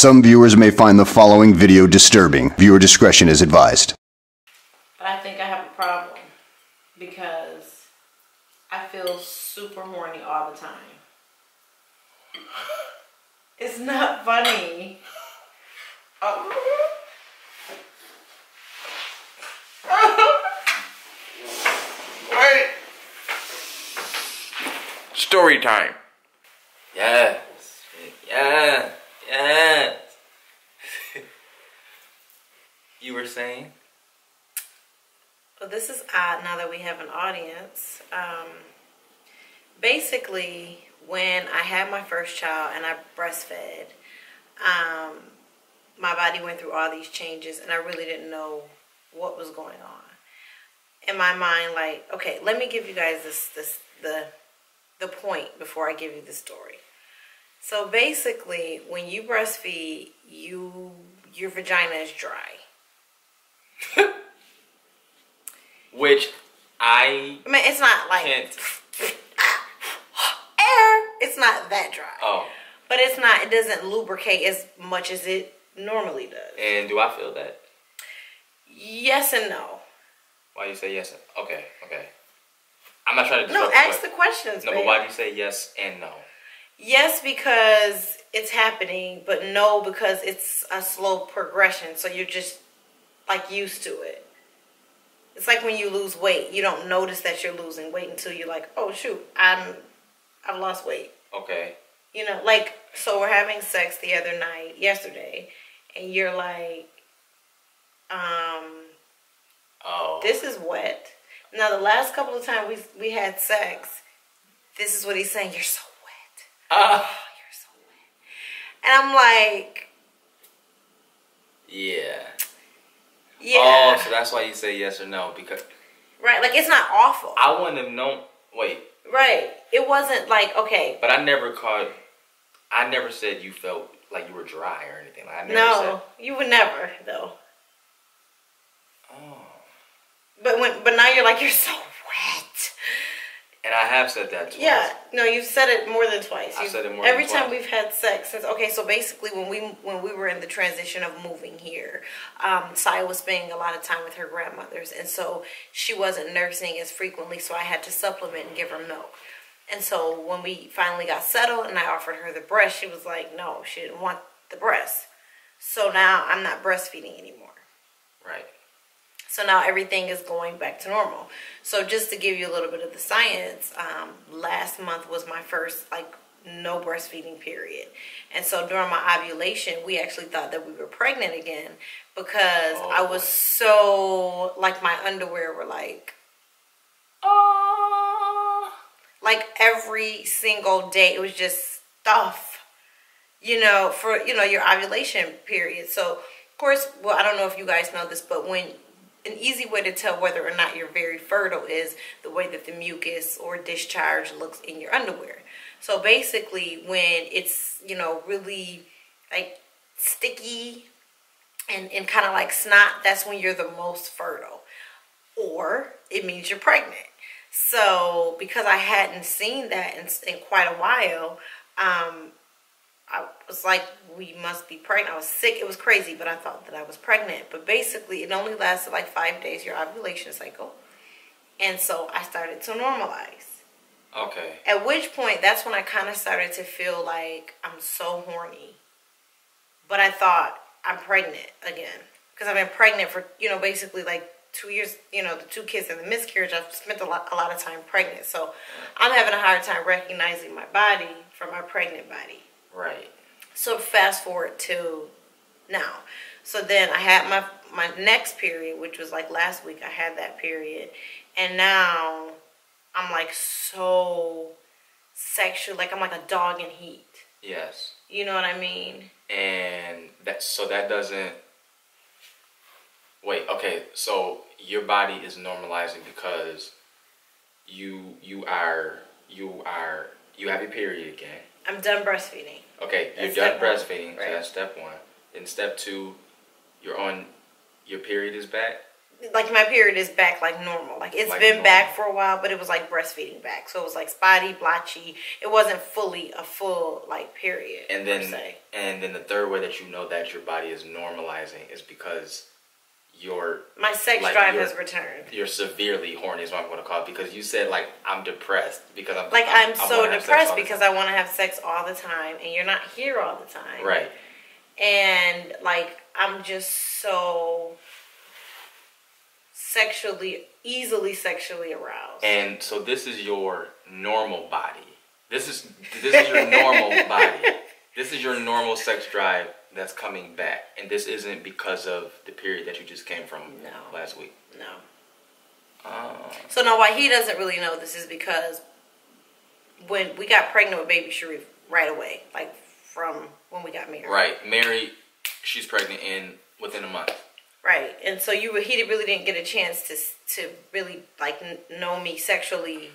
Some viewers may find the following video disturbing. Viewer discretion is advised. But I think I have a problem because I feel super horny all the time. It's not funny. Wait. Story time. Yes. Yes. Yes. You were saying? Well, this is odd now that we have an audience. Basically, when I had my first child and I breastfed, my body went through all these changes and I really didn't know what was going on. In my mind, like, okay, let me give you guys the point before I give you the story. So basically, when you breastfeed, your vagina is dry. Which I mean, it's not like can't. Air. It's not that dry. Oh. But it's not. It doesn't lubricate as much as it normally does. And do I feel that? Yes and no. Why you say yes? Okay. I'm not trying to. No, ask the questions. No, babe. but why do you say yes and no? Yes, because it's happening, but no, because it's a slow progression. So you're just like used to it. It's like when you lose weight, you don't notice that you're losing weight until you're like, oh shoot, I've lost weight. Okay. You know, like, so we're having sex the other night, yesterday, and you're like, oh, this is wet. Now the last couple of times we had sex, this is what he's saying, you're so wet. Oh, you're so wet. And I'm like, yeah. Yeah. Oh, so that's why you say yes or no, because right, like it's not awful. I wouldn't have known. Wait. Right. It wasn't like, okay. But I never said you felt like you were dry or anything. Like, I never no, said. You would never though. Oh. But now you're like, you're so wet. And I have said that twice. Yeah, no, you've said it more than twice. I've said it more every than twice. time we've had sex. Since, okay, so basically when we were in the transition of moving here, Saya was spending a lot of time with her grandmothers, and so she wasn't nursing as frequently, so I had to supplement and give her milk. And so when we finally got settled and I offered her the breast, she was like, no, she didn't want the breast. So now I'm not breastfeeding anymore. Right. So now everything is going back to normal. So just to give you a little bit of the science, last month was my first no breastfeeding period. And so during my ovulation, we actually thought that we were pregnant again because I was so, my underwear were like every single day. It was just stuff, for, your ovulation period. So of course, well, I don't know if you guys know this, but an easy way to tell whether or not you're very fertile is the way that the mucus or discharge looks in your underwear. So basically when it's, really sticky and kind of like snot, that's when you're the most fertile. Or it means you're pregnant. So because I hadn't seen that in quite a while, I was like, we must be pregnant. I was sick. It was crazy, but I thought that I was pregnant. But basically, it only lasted 5 days, your ovulation cycle. And so I started to normalize. Okay. At which point, that's when I kind of started to feel like I'm so horny. But I thought I'm pregnant again. Because I've been pregnant for, basically 2 years, the 2 kids and the miscarriage. I've spent a lot of time pregnant. So I'm having a hard time recognizing my body from my pregnant body. Right. So fast forward to now. So then I had my next period, which was last week. I had that period. And now I'm so sexual. I'm like a dog in heat. Yes. You know what I mean? And that doesn't. Wait, okay. So your body is normalizing because you have your period again. I'm done breastfeeding. Okay, you're done breastfeeding. Right. So that's step 1. Then step 2, your period is back. like my period is back like normal. Like it's Like been normal. back for a while, but it was like breastfeeding back. So it was like spotty, blotchy. It wasn't fully a full like period. And per then, se. and then the third way that you know that your body is normalizing is because my sex like, drive you're- has returned. You're severely horny is what I'm going to call it, because you said like I'm depressed because I'm I'm I so wanna have sex depressed all the because time. I want to have sex all the time, and you're not here all the time. Right. And like I'm just so easily sexually aroused. And so this is your normal body. This is your normal body. This is your normal sex drive that's coming back, and this isn't because of the period that you just came from last week. No. Oh. So now why he doesn't really know this is because when we got pregnant with baby Sharif right away, like from when we got married. Right, Mary, she's pregnant within a month. Right, and so he really didn't get a chance to really like know me sexually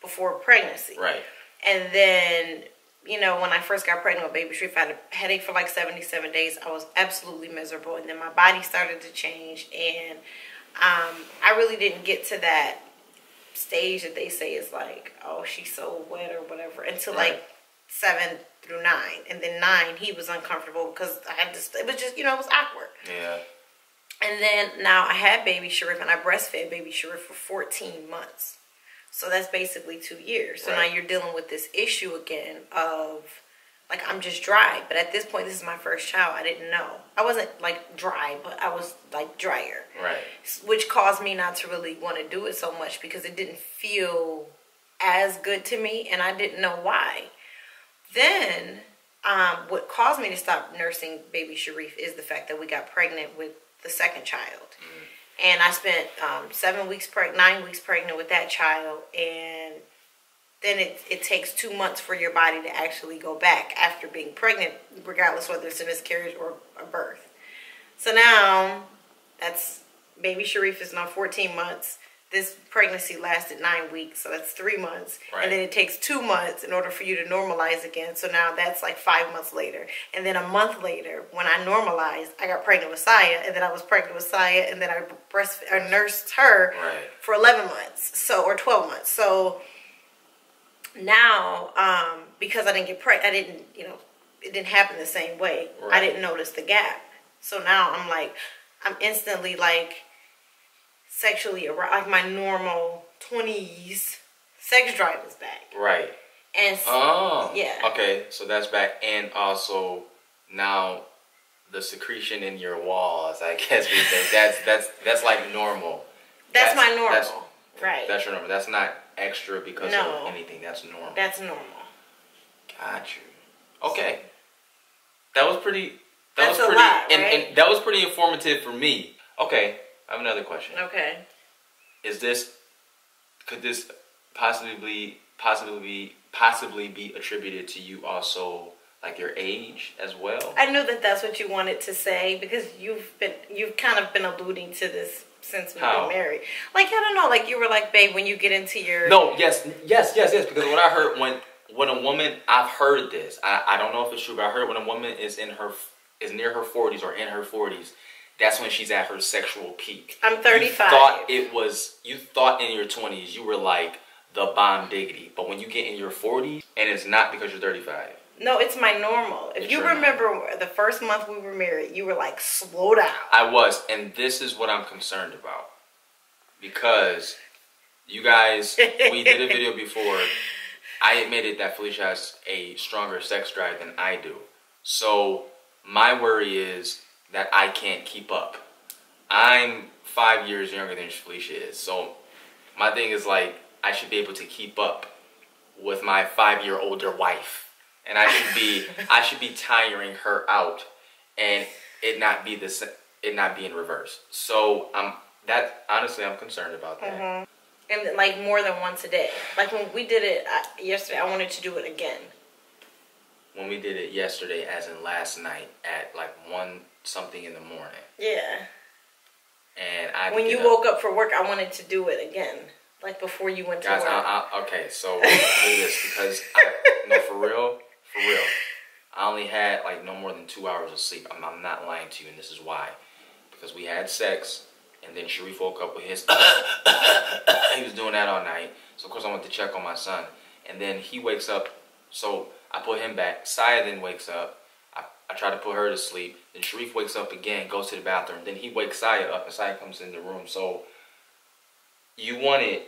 before pregnancy. Right. And then, you know, when I first got pregnant with baby Sharif, I had a headache for like 77 days. I was absolutely miserable, and then my body started to change, and I really didn't get to that stage that they say is like, oh, she's so wet or whatever, until like 7 through 9, and then 9 he was uncomfortable because it was just, you know, it was awkward. Yeah. And then now I had baby Sharif, and I breastfed baby Sharif for 14 months. So that's basically 2 years. So now you're dealing with this issue again of, like, I'm just dry. But at this point, this is my first child. I didn't know. I wasn't, like, dry, but I was, like, drier. Right. Which caused me not to really want to do it so much because it didn't feel as good to me, and I didn't know why. Then, what caused me to stop nursing baby Sharif is the fact that we got pregnant with the second child. And I spent 9 weeks pregnant with that child, and then it takes 2 months for your body to actually go back after being pregnant, regardless whether it's a miscarriage or a birth. So now, that's baby Sharif is now 14 months. This pregnancy lasted 9 weeks, so that's 3 months. Right. And then it takes 2 months in order for you to normalize again. So now that's like 5 months later. And then a month later, when I normalized, I got pregnant with Saya, and then I was pregnant with Saya, and then I nursed her for 11 months, or 12 months. So now, because I didn't get pregnant, it didn't happen the same way. Right. I didn't notice the gap. So now I'm instantly like sexually aroused, like my normal 20s sex drive is back. Right. And so, yeah. Okay, so that's back, and also now the secretion in your walls, I guess we say that's like normal. That's my normal. Right. That's your normal. That's not extra because No. of anything. That's normal. That's normal. Got you. Okay. That was pretty. That's a lot, right? And that was pretty informative for me. Okay, I have another question. Okay. Could this possibly be attributed to you also, like your age as well? I knew that that's what you wanted to say because you've kind of been alluding to this since we've been married. Like, I don't know, like you were like, babe, when you get into your... No, yes, because what I heard when a woman, I've heard this, I don't know if it's true, but I heard when a woman is near her 40s or in her 40s, that's when she's at her sexual peak. I'm 35. You thought in your 20s you were like the bomb diggity, but when you get in your 40s, and it's not because you're 35. No, it's my normal. If you remember the first month we were married, you were like, slow down. I was, and this is what I'm concerned about. Because you guys, we did a video before, I admitted that Felicia has a stronger sex drive than I do. So my worry is that I can't keep up. I'm 5 years younger than Felicia is. So my thing is like, I should be able to keep up with my 5-year older wife. And I should be tiring her out, and it not be in reverse. So honestly, I'm concerned about that. Mm-hmm. And like more than once a day. Like when we did it yesterday, I wanted to do it again. When we did it yesterday, as in last night at like 1-something in the morning. Yeah. And when you woke up for work, I wanted to do it again. Like before you went to work. Okay, so do this because for real, I only had like no more than 2 hours of sleep. I'm not lying to you, and this is why. Because we had sex, And then Sharif woke up with his, he was doing that all night. So of course I went to check on my son. And then he wakes up, so I put him back. Saya then wakes up. I try to put her to sleep. Then Sharif wakes up again, goes to the bathroom. Then he wakes Saya up, and Saya comes in the room. So you wanted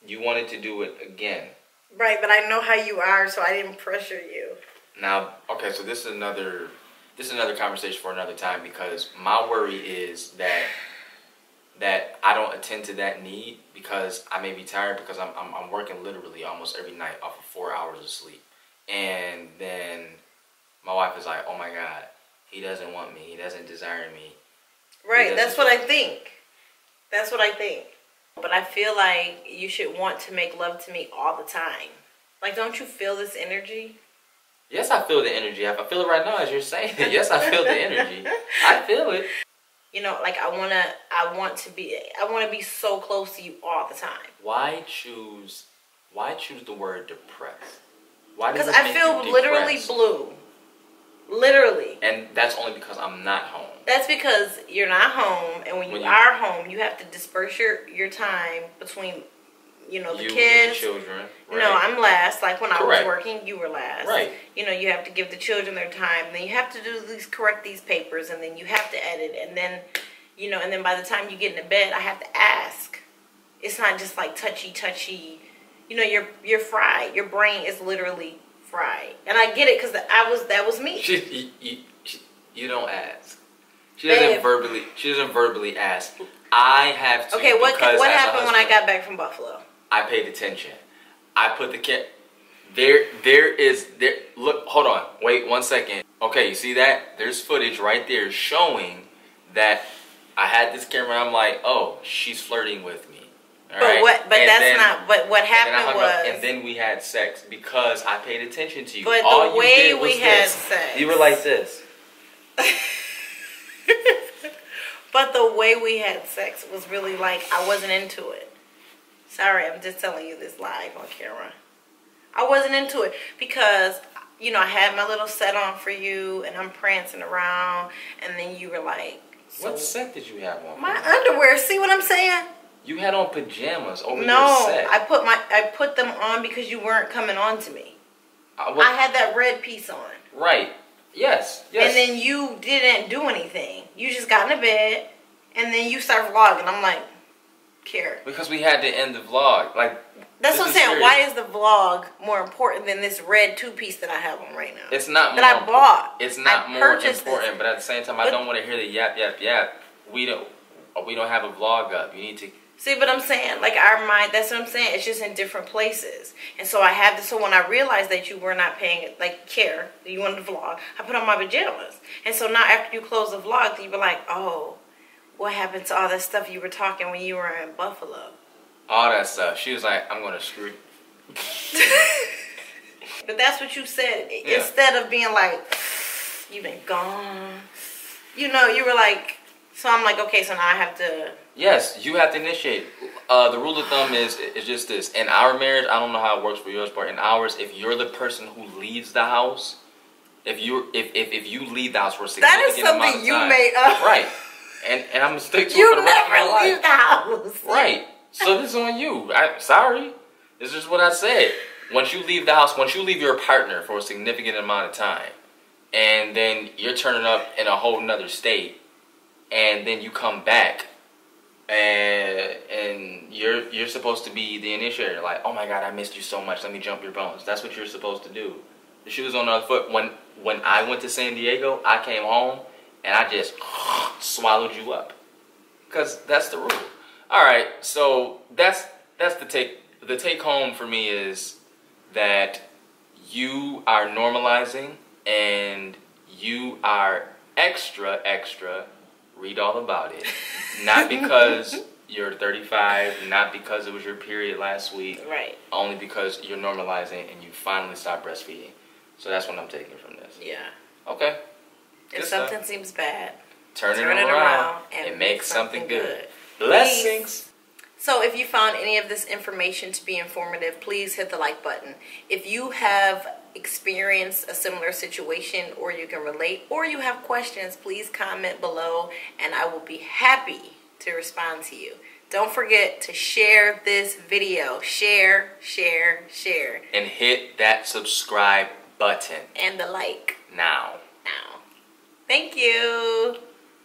to do it again. Right, but I know how you are, so I didn't pressure you. Now, okay, so this is another conversation for another time, because my worry is that I don't attend to that need because I may be tired, because I'm working literally almost every night off of 4 hours of sleep. And then my wife is like, oh my God, he doesn't want me. He doesn't desire me. Right, that's what I think. That's what I think. But I feel like you should want to make love to me all the time. Like, don't you feel this energy? Yes, I feel the energy. I feel it right now as you're saying it. Yes, I feel the energy. I feel it. You know, like I want to be so close to you all the time. Why choose the word depressed? Because I feel literally blue. Literally. And that's only because I'm not home. That's because you're not home, and when you are home, you have to disperse your time between, you know, the kids. And the children. Right. No, I'm last. Like when Correct. I was working, you were last. Right. You know, you have to give the children their time. Then you have to correct these papers, and then you have to edit, and then, you know, and then by the time you get into bed, I have to ask. It's not just like touchy. You know, you're fried. Your brain is literally fried, and I get it because that was me. You don't ask. She doesn't verbally ask. I have to. Okay, what happened when I got back from Buffalo? I paid attention. I put the look, hold on. Wait 1 second. Okay, you see that? There's footage right there showing that I had this camera. I'm like, oh, she's flirting with me. All right? But what happened was... And then we had sex because I paid attention to you. But the way we had sex... You were like this. But the way we had sex was really like, I wasn't into it. Sorry, I'm just telling you this live on camera. I wasn't into it because, you know, I had my little set on for you and I'm prancing around, and then you were like... What set did you have on? My underwear. See what I'm saying? You had on pajamas over your set. No, I put them on because you weren't coming on to me. I had that red piece on. Right. Yes. And then you didn't do anything. You just got in the bed, and then you start vlogging. I'm like, care. Because we had to end the vlog. Like, that's what I'm saying. Serious. Why is the vlog more important than this red two-piece that I have on right now? It's not that I bought. It's not more important, but at the same time, I don't want to hear the yap, yap, yap. We don't have a vlog up. You need to... See, but I'm saying, like, our mind, that's what I'm saying. It's just in different places. And so I had this, so when I realized that you were not paying, like, care, that you wanted to vlog, I put on my pajamas. And so now after you close the vlog, you were like, oh, what happened to all that stuff you were talking when you were in Buffalo? All that stuff. She was like, I'm going to screw. But that's what you said. Yeah. Instead of being like, you've been gone. You know, you were like, so I'm like, okay, so now I have to... Yes, you have to initiate. The rule of thumb is just this. In our marriage, I don't know how it works for yours, but in ours, if you're the person who leaves the house, if you leave the house for a significant amount of time, that is something you made up. Right. And I'm gonna stick to it for the rest of my life. You never leave the house. Right. So this is on you. Sorry. This is what I said. Once you leave the house, once you leave your partner for a significant amount of time, and then you're turning up in a whole nother state, and then you come back, and you're supposed to be the initiator. Like, oh my God, I missed you so much. Let me jump your bones. That's what you're supposed to do. The shoe's on the other foot. When I went to San Diego, I came home and I just swallowed you up, because that's the rule. All right, so that's the take. The take home for me is that you are normalizing and you are extra. Read all about it. Not because you're 35, not because it was your period last week. Right. Only because you're normalizing and you finally stopped breastfeeding. So that's what I'm taking from this. Yeah. Okay. If something seems bad, turn it around and make something good. Blessings. So if you found any of this information to be informative, please hit the like button. If you have experienced a similar situation, or you can relate, or you have questions, please comment below, and I will be happy to respond to you. Don't forget to share this video. Share, share, share. And hit that subscribe button. And the like. Now. Thank you.